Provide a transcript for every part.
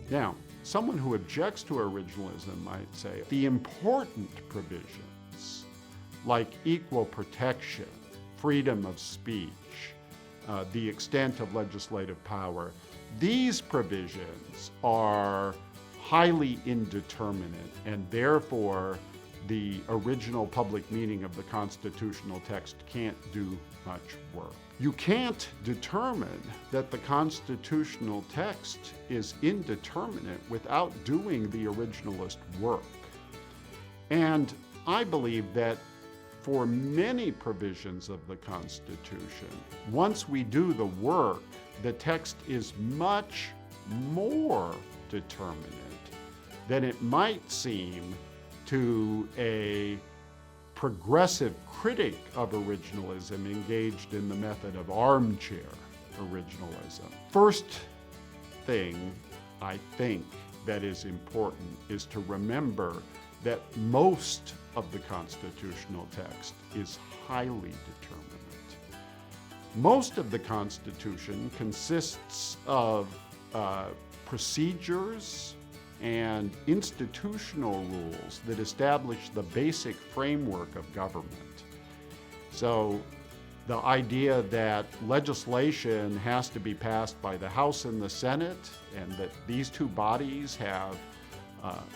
Now, someone who objects to originalism might say the important provisions, like equal protection, freedom of speech, the extent of legislative power, these provisions are highly indeterminate, and therefore the original public meaning of the constitutional text can't do much work. You can't determine that the constitutional text is indeterminate without doing the originalist work. And I believe that for many provisions of the Constitution, once we do the work, the text is much more determinate than it might seem to a progressive critic of originalism engaged in the method of armchair originalism. First thing I think that is important is to remember that most of the constitutional text is highly determinate. Most of the Constitution consists of procedures and institutional rules that establish the basic framework of government. So the idea that legislation has to be passed by the House and the Senate, and that these two bodies have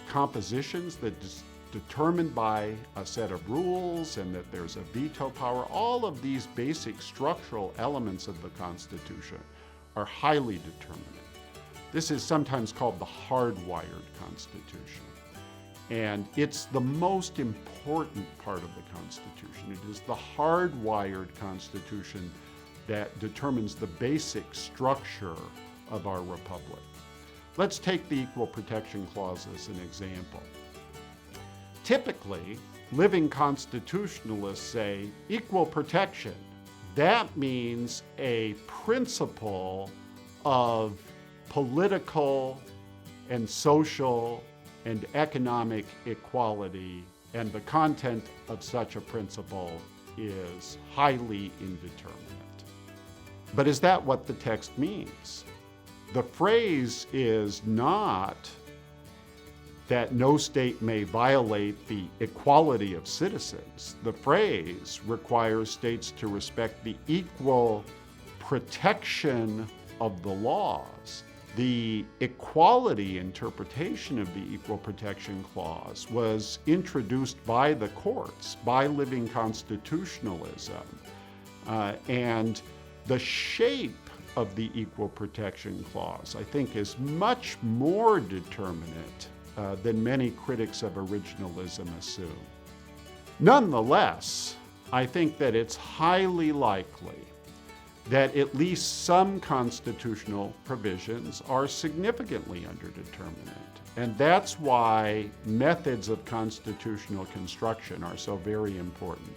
compositions that is determined by a set of rules, and that there's a veto power, all of these basic structural elements of the Constitution are highly determinate. This is sometimes called the Hardwired Constitution. And it's the most important part of the Constitution. It is the Hardwired Constitution that determines the basic structure of our republic. Let's take the Equal Protection Clause as an example. Typically, living constitutionalists say equal protection. That means a principle of political and social and economic equality, and the content of such a principle is highly indeterminate. But is that what the text means? The phrase is not that no state may violate the equality of citizens. The phrase requires states to respect the equal protection of the laws. The equality interpretation of the Equal Protection Clause was introduced by the courts, by living constitutionalism. And the shape of the Equal Protection Clause, I think, is much more determinate than many critics of originalism assume. Nonetheless, I think that it's highly likely that at least some constitutional provisions are significantly underdeterminate. And that's why methods of constitutional construction are so very important.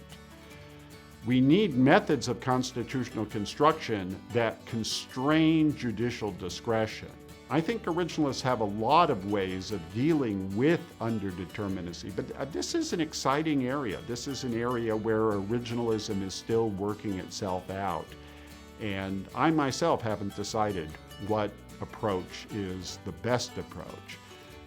We need methods of constitutional construction that constrain judicial discretion. I think originalists have a lot of ways of dealing with underdeterminacy, but this is an exciting area. This is an area where originalism is still working itself out. And I myself haven't decided what approach is the best approach.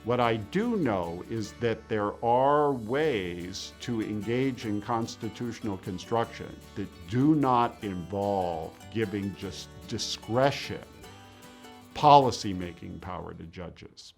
What I do know is that there are ways to engage in constitutional construction that do not involve giving just discretion, policymaking power to judges.